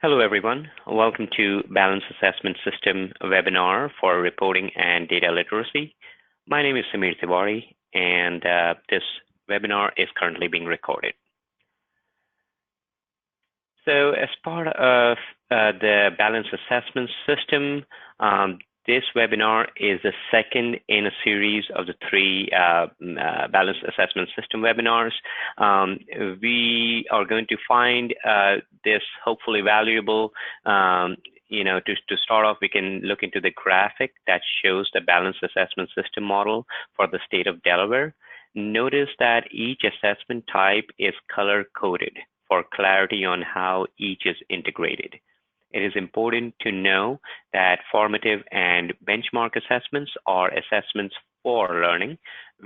Hello, everyone. Welcome to Balanced Assessment System webinar for reporting and data literacy. My name is Samir Tiwari, and this webinar is currently being recorded. So as part of the Balanced Assessment System, this webinar is the second in a series of the three Balanced Assessment System webinars. We are going to find this hopefully valuable. To start off, we can look into the graphic that shows the Balanced Assessment System model for the state of Delaware. Notice that each assessment type is color-coded for clarity on how each is integrated. It is important to know that formative and benchmark assessments are assessments for learning,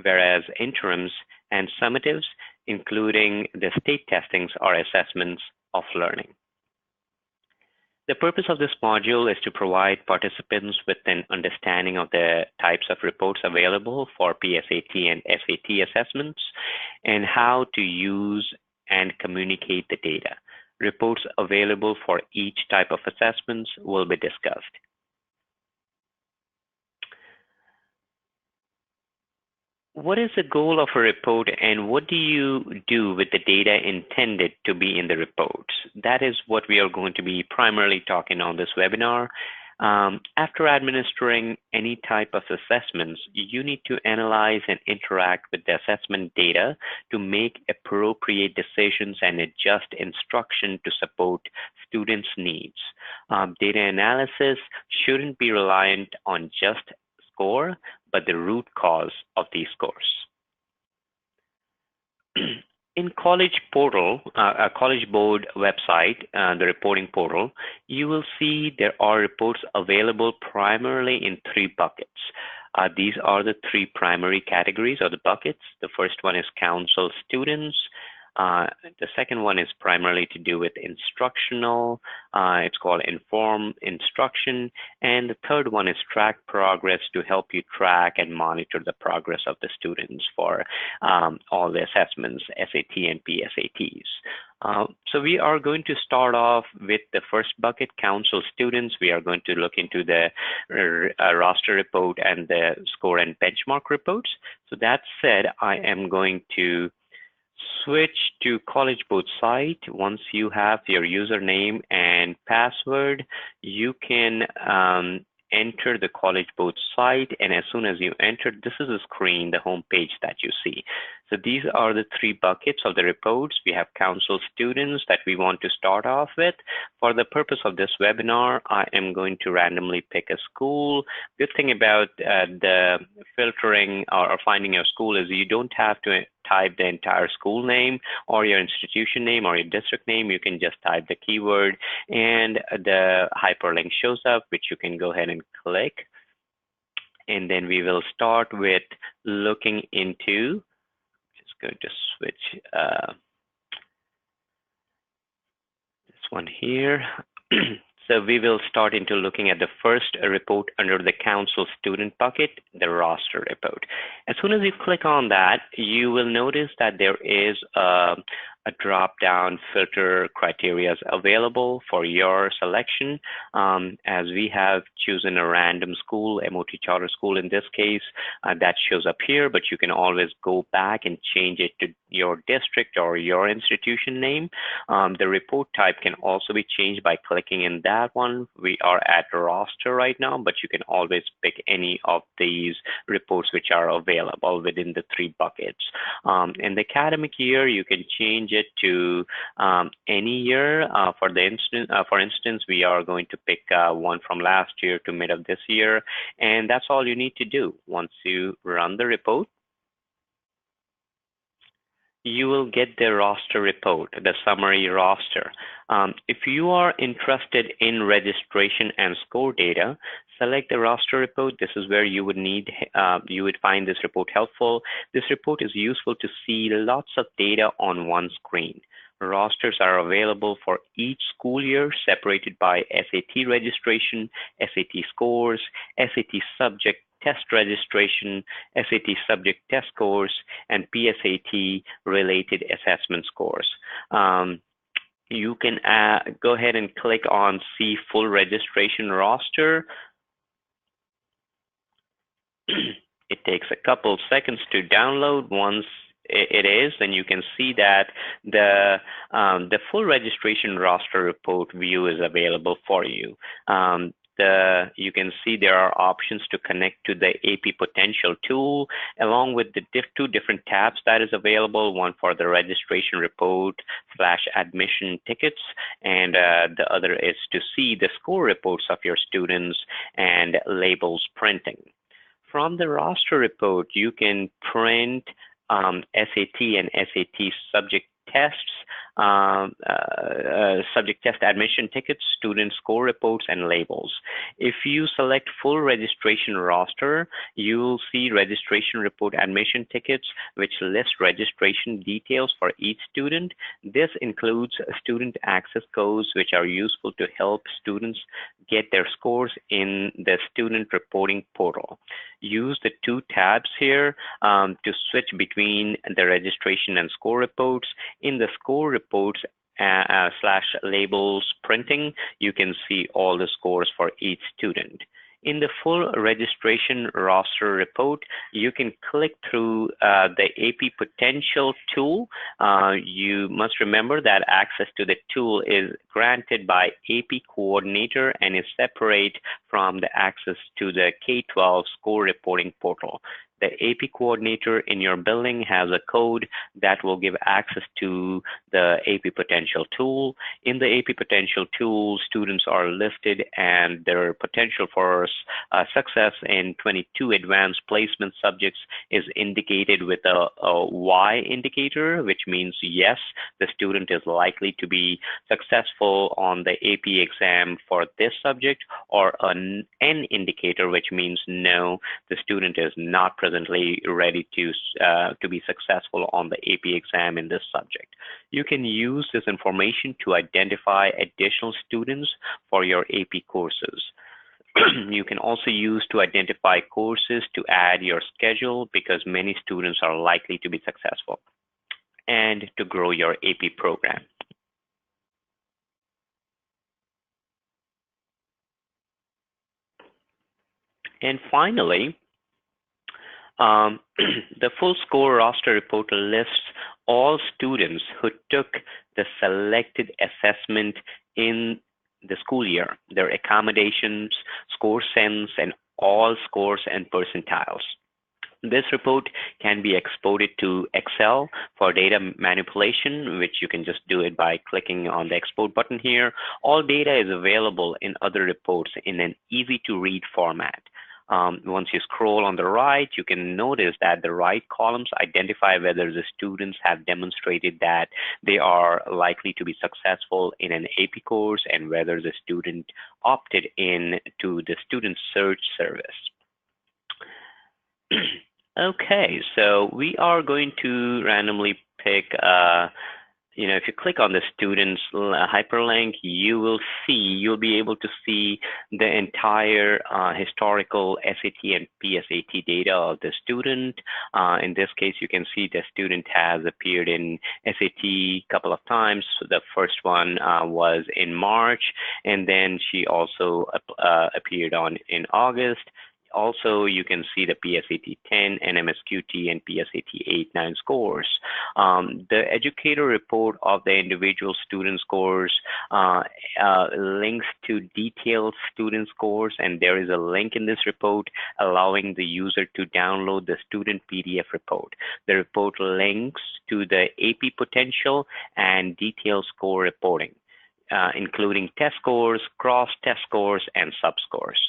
whereas interims and summatives, including the state testings, are assessments of learning. The purpose of this module is to provide participants with an understanding of the types of reports available for PSAT and SAT assessments and how to use and communicate the data. Reports available for each type of assessments will be discussed. What is the goal of a report, and what do you do with the data intended to be in the reports? That is what we are going to be primarily talking on this webinar. After administering any type of assessments, you need to analyze and interact with the assessment data to make appropriate decisions and adjust instruction to support students' needs. Data analysis shouldn't be reliant on just score, but the root cause of these scores. In College Portal, a College Board website, the reporting portal, you will see there are reports available primarily in three buckets. These are the three primary categories or the buckets. The first one is counsel students. The second one is primarily to do with instructional. It's called inform instruction. And the third one is track progress, to help you track and monitor the progress of the students for all the assessments, SAT and PSATs. So we are going to start off with the first bucket, counsel students. We are going to look into the roster report and the score and benchmark reports. So that said, I am going to switch to College Board site. Once you have your username and password, you can enter the College Board site, and as soon as you enter, this is the screen, the home page that you see. So these are the three buckets of the reports. We have counsel students that we want to start off with. For the purpose of this webinar, I am going to randomly pick a school. Good thing about the filtering or finding your school is you don't have to type the entire school name or your institution name or your district name. You can just type the keyword and the hyperlink shows up, which you can go ahead and click. And then we will start with looking into, just going to switch this one here. So we will start into looking at the first report under the counsel student bucket, the roster report. As soon as you click on that, you will notice that there is a drop-down filter criteria available for your selection. As we have chosen a random school, MOT charter school in this case, that shows up here, but you can always go back and change it to your district or your institution name. The report type can also be changed by clicking in that one. We are at roster right now, but you can always pick any of these reports which are available within the three buckets. In the academic year, you can change it to any year. For instance, we are going to pick one from last year to mid of this year, and that's all you need to do. Once you run the report, you will get the roster report, the summary roster. If you are interested in registration and score data, select the roster report. This is where you would find this report helpful. This report is useful to see lots of data on one screen. Rosters are available for each school year, separated by SAT registration, SAT scores, SAT subject test registration, SAT subject test scores, and PSAT related assessment scores. you can go ahead and click on See Full Registration Roster. It takes a couple seconds to download. Once it is, then you can see that the full registration roster report view is available for you. You can see there are options to connect to the AP Potential tool, along with the two different tabs that is available, one for the registration report / admission tickets, and the other is to see the score reports of your students and labels printing. From the roster report, you can print SAT and SAT subject test admission tickets, student score reports, and labels. If you select full registration roster, you'll see registration report admission tickets, which list registration details for each student. This includes student access codes, which are useful to help students get their scores in the student reporting portal. Use the two tabs here to switch between the registration and score reports. In the score reports / labels printing, you can see all the scores for each student. In the full registration roster report, you can click through the AP Potential tool. You must remember that access to the tool is granted by AP Coordinator and is separate from the access to the K-12 score reporting portal. The AP Coordinator in your building has a code that will give access to the AP Potential tool. In the AP Potential tool, students are listed and their potential for success in 22 advanced placement subjects is indicated with a Y indicator, which means yes, the student is likely to be successful on the AP exam for this subject, or an N indicator, which means no, the student is not presently ready to be successful on the AP exam in this subject. You can use this information to identify additional students for your AP courses. You can also use to identify courses to add your schedule because many students are likely to be successful, and to grow your AP program. And finally, the full score roster report lists all students who took the selected assessment in the school year, their accommodations, score sense, and all scores and percentiles. This report can be exported to Excel for data manipulation, which you can just do it by clicking on the export button here. All data is available in other reports in an easy-to-read format. Once you scroll on the right, you can notice that the right columns identify whether the students have demonstrated that they are likely to be successful in an AP course and whether the student opted in to the student search service. Okay, so we are going to randomly pick if you click on the students hyperlink, you'll be able to see the entire historical SAT and PSAT data of the student. In this case, you can see the student has appeared in SAT a couple of times. So the first one was in March, and then she also appeared in August. Also, you can see the PSAT 10, NMSQT, and PSAT 8-9 scores. The educator report of the individual student scores links to detailed student scores, and there is a link in this report allowing the user to download the student PDF report. The report links to the AP Potential and detailed score reporting, including test scores, cross-test scores, and subscores.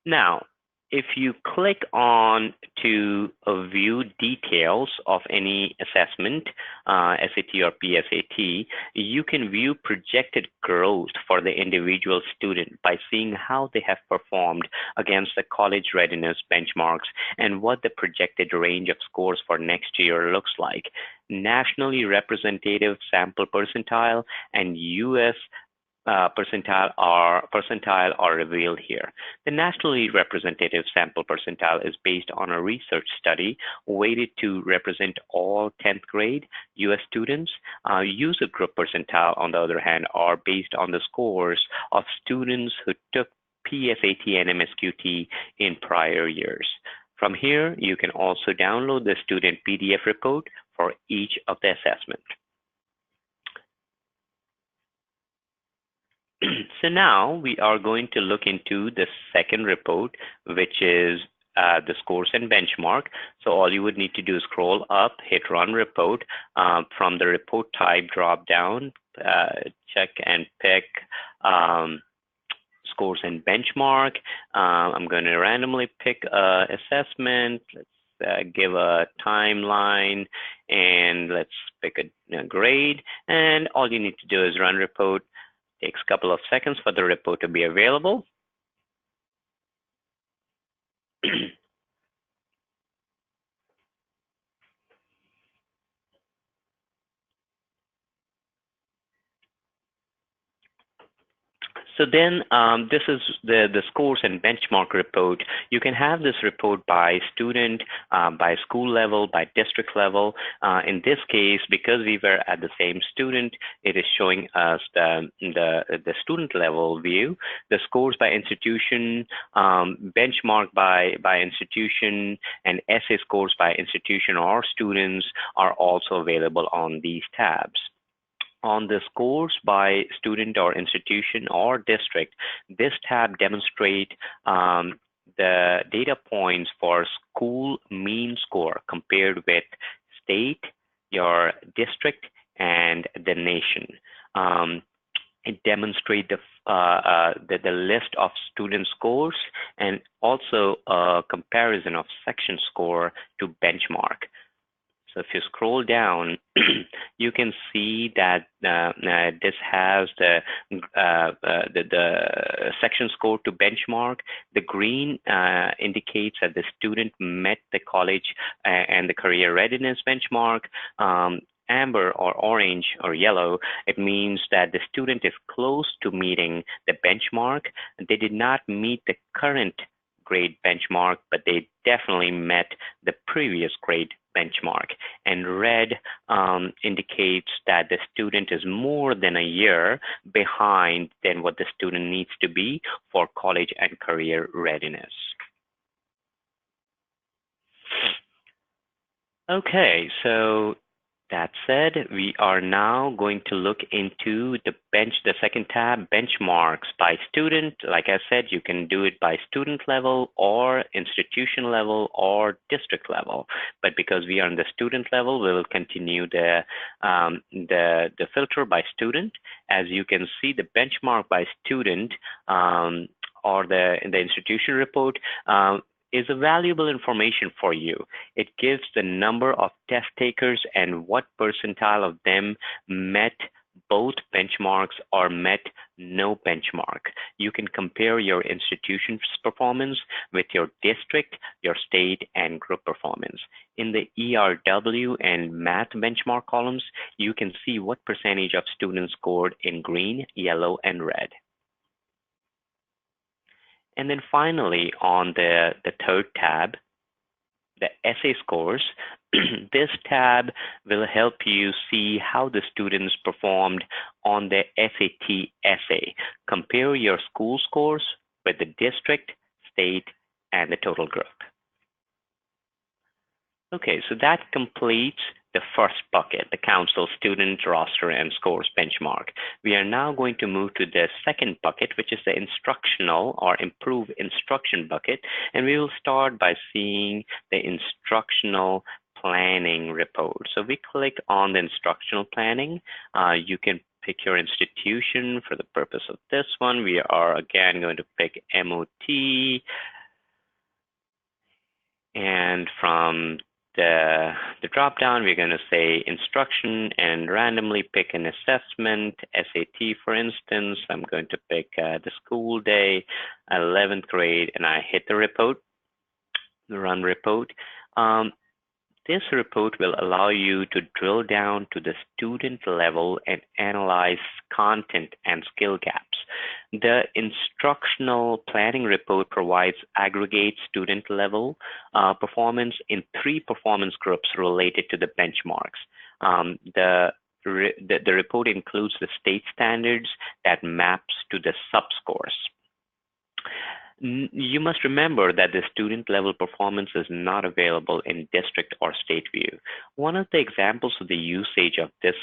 Now, if you click on to view details of any assessment, SAT or PSAT, you can view projected growth for the individual student by seeing how they have performed against the college readiness benchmarks and what the projected range of scores for next year looks like. Nationally representative sample percentile and U.S. percentile are revealed here. The nationally representative sample percentile is based on a research study weighted to represent all 10th grade U.S. students. User group percentile, on the other hand, are based on the scores of students who took PSAT and MSQT in prior years. From here, you can also download the student PDF report for each of the assessment. So now we are going to look into the second report, which is the scores and benchmark. So all you would need to do is scroll up, hit run report. From the report type drop down, check and pick scores and benchmark. I'm going to randomly pick assessment. Let's give a timeline, and let's pick a grade. And all you need to do is run report. Takes a couple of seconds for the report to be available. So then this is the scores and benchmark report. You can have this report by student, by school level, by district level. In this case, because we were at the same student, it is showing us the student level view. The scores by institution, benchmark by institution, and essay scores by institution or students are also available on these tabs. On the scores by student or institution or district, this tab demonstrates the data points for school mean score compared with state, your district, and the nation. It demonstrates the list of student scores and also a comparison of section score to benchmark. So if you scroll down, you can see that this has the section score to benchmark. The green indicates that the student met the college and the career readiness benchmark. Amber or orange or yellow, it means that the student is close to meeting the benchmark. They did not meet the current grade benchmark, but they definitely met the previous grade benchmark. And red indicates that the student is more than a year behind than what the student needs to be for college and career readiness. Okay, so that said, we are now going to look into the second tab, benchmarks by student. Like I said, you can do it by student level or institution level or district level. But because we are on the student level, we will continue the filter by student. As you can see, the benchmark by student or the institution report is a valuable information for you. It gives the number of test takers and what percentile of them met both benchmarks or met no benchmark. You can compare your institution's performance with your district, your state, and group performance. In the ERW and math benchmark columns, you can see what percentage of students scored in green, yellow, and red. And then finally, on the third tab, the essay scores, this tab will help you see how the students performed on the SAT essay. Compare your school scores with the district, state, and the total group. Okay, so that completes the first bucket, the council student roster and scores benchmark. We are now going to move to the second bucket, which is the instructional or improve instruction bucket. And we will start by seeing the instructional planning report. So we click on the instructional planning. You can pick your institution. For the purpose of this one, we are again going to pick MOT. And from the drop down, we're going to say instruction and randomly pick an assessment, SAT, for instance. I'm going to pick the school day, 11th grade, and I hit the report, the run report. This report will allow you to drill down to the student level and analyze content and skill gaps. The instructional planning report provides aggregate student level performance in three performance groups related to the benchmarks. The report includes the state standards that maps to the subscores. You must remember that the student level performance is not available in district or state view. One of the examples of the usage of this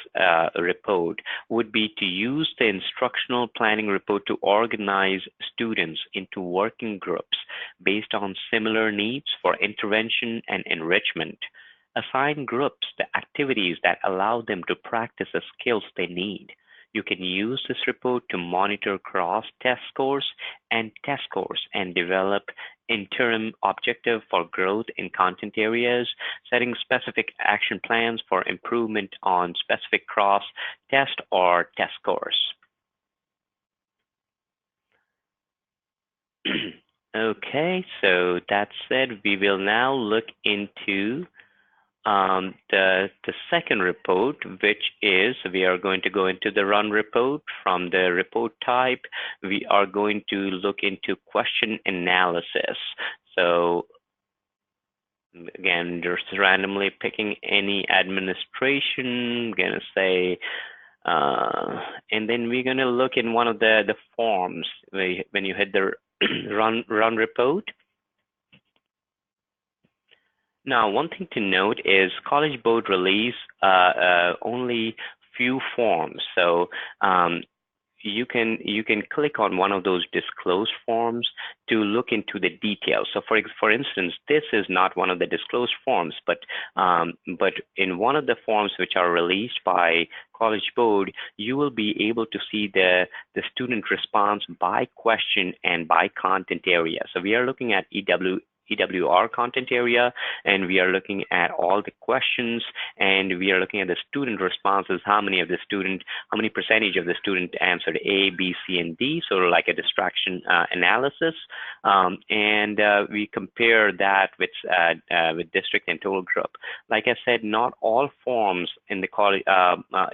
report would be to use the instructional planning report to organize students into working groups based on similar needs for intervention and enrichment. Assign groups the activities that allow them to practice the skills they need. You can use this report to monitor cross-test scores and test scores and develop interim objective for growth in content areas, setting specific action plans for improvement on specific cross-test or test scores. Okay, so that said, we will now look into the second report, which is we are going to go into the run report. From the report type, we are going to look into question analysis. So again, just randomly picking any administration, I'm gonna say, and then we're gonna look in one of the forms when you hit the run report. Now, one thing to note is College Board release only few forms. So you can click on one of those disclosed forms to look into the details. So for instance, this is not one of the disclosed forms, but in one of the forms which are released by College Board, you will be able to see the student response by question and by content area. So we are looking at EWR content area, and we are looking at all the questions, and we are looking at the student responses, how many percentage of the student answered A, B, C, and D, so like a distraction analysis, and we compare that with district and total group. Like I said, not all forms in the college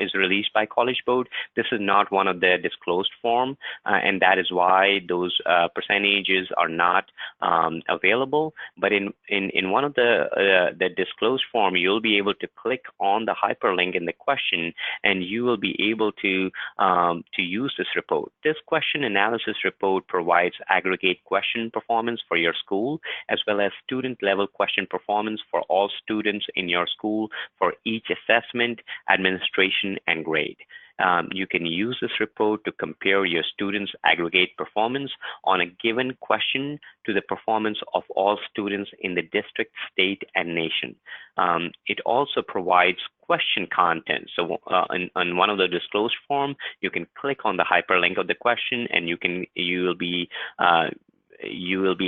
is released by College Board. This is not one of the disclosed form, and that is why those percentages are not available. But in one of the disclosed form, you'll be able to click on the hyperlink in the question, and you will be able to use this report. This question analysis report provides aggregate question performance for your school, as well as student level question performance for all students in your school for each assessment, administration, and grade. You can use this report to compare your students' aggregate performance on a given question to the performance of all students in the district, state, and nation. It also provides question content. So on one of the disclosed form, you can click on the hyperlink of the question, and you will be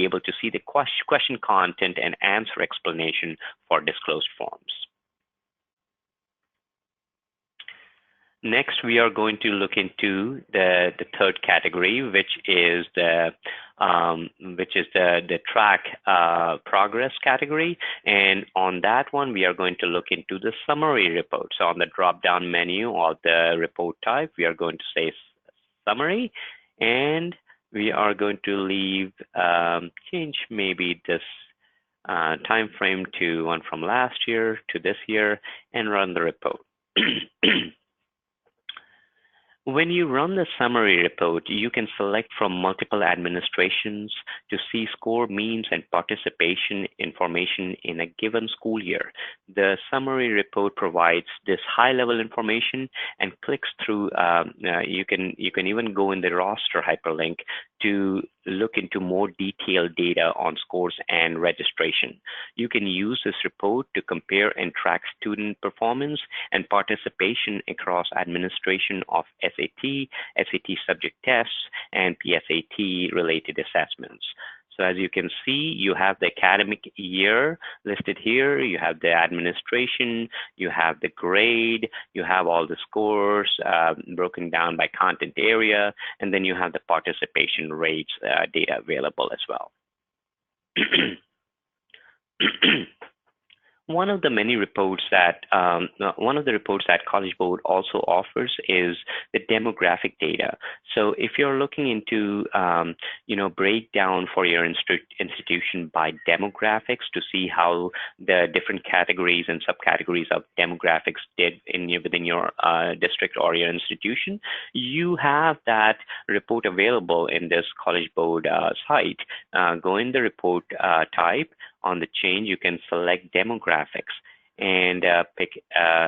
able to see the question content and answer explanation for disclosed forms. Next, we are going to look into the third category, which is the track progress category. And on that one, we are going to look into the summary report. So on the drop-down menu of the report type, we are going to say summary, and we are going to change maybe this time frame to one from last year to this year, and run the report. When you run the summary report, you can select from multiple administrations to see score means and participation information in a given school year. The summary report provides this high-level information and clicks through. You can even go in the roster hyperlink to look into more detailed data on scores and registration. You can use this report to compare and track student performance and participation across administration of SAT, SAT subject tests, and PSAT related assessments. So as you can see, you have the academic year listed here, you have the administration, you have the grade, you have all the scores broken down by content area, and then you have the participation rates data available as well. One of the many reports that one of the reports that College Board also offers is the demographic data. So if you're looking into breakdown for your institution by demographics to see how the different categories and subcategories of demographics did within your district or your institution, you have that report available in this College Board site. Go in the report type. On the change, you can select demographics and pick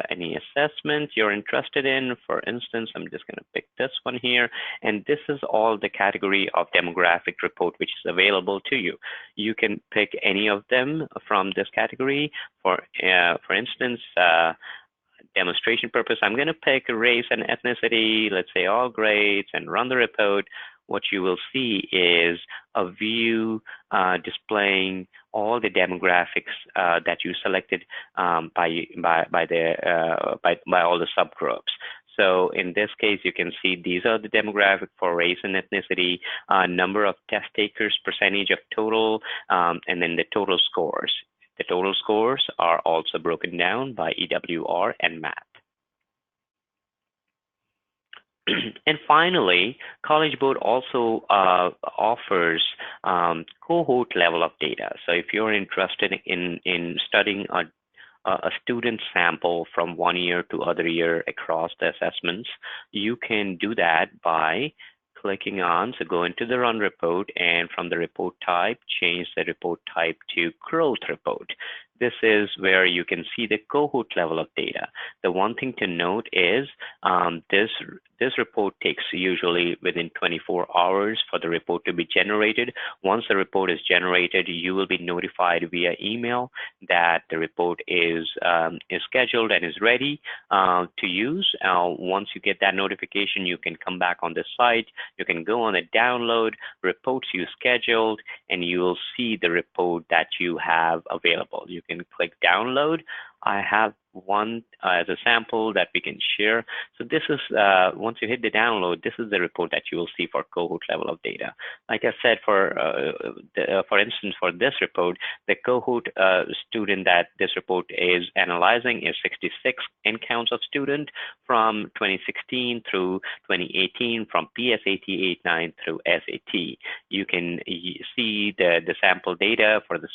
any assessment you're interested in. For instance, I'm just going to pick this one here. And this is all the category of demographic report which is available to you. You can pick any of them from this category. For instance, demonstration purpose, I'm going to pick race and ethnicity, let's say all grades, and run the report. What you will see is a view displaying all the demographics that you selected by all the subgroups. So in this case, you can see these are the demographic for race and ethnicity, number of test takers, percentage of total, and then the total scores. The total scores are also broken down by EWR and math. And finally, College Board also offers cohort level of data. So if you're interested in studying a student sample from one year to other year across the assessments, you can do that by clicking on, so go into the run report, and from the report type, change the report type to growth report. This is where you can see the cohort level of data. The one thing to note is this report takes usually within 24 hours for the report to be generated. Once the report is generated, you will be notified via email that the report is scheduled and is ready to use. Once you get that notification, you can come back on the site. You can go on a download reports you scheduled, and you will see the report that you have available. You can click download. I have one as a sample that we can share. So this is, once you hit the download, this is the report that you will see for cohort level of data. Like I said, for instance, for this report, the cohort student that this report is analyzing is 66 in counts of student from 2016 through 2018, from PSAT 8-9 through SAT. You can see the sample data for this,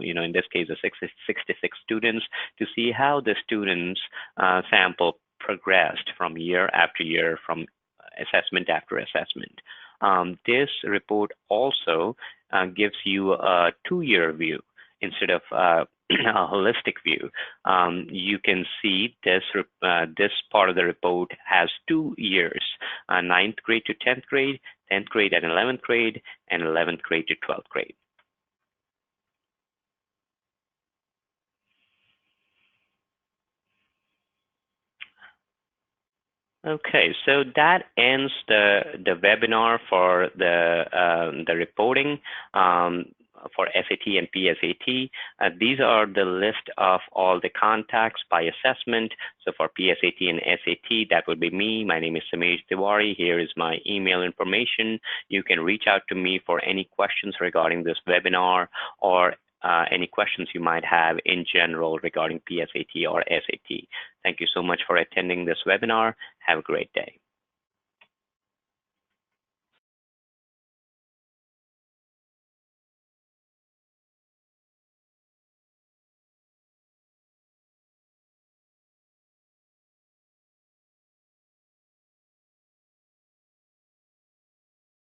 in this case, the 66 students, to see how the students sample progressed from year after year, from assessment after assessment. This report also gives you a 2-year view instead of a holistic view. You can see this part of the report has 2 years, 9th grade to 10th grade, 10th grade and 11th grade, and 11th grade to 12th grade. Okay, so that ends the webinar for the reporting for SAT and PSAT. These are the list of all the contacts by assessment. So for PSAT and SAT, that would be me. My name is Samej Tiwari. Here is my email information. You can reach out to me for any questions regarding this webinar, or any questions you might have in general regarding PSAT or SAT. Thank you so much for attending this webinar. Have a great day.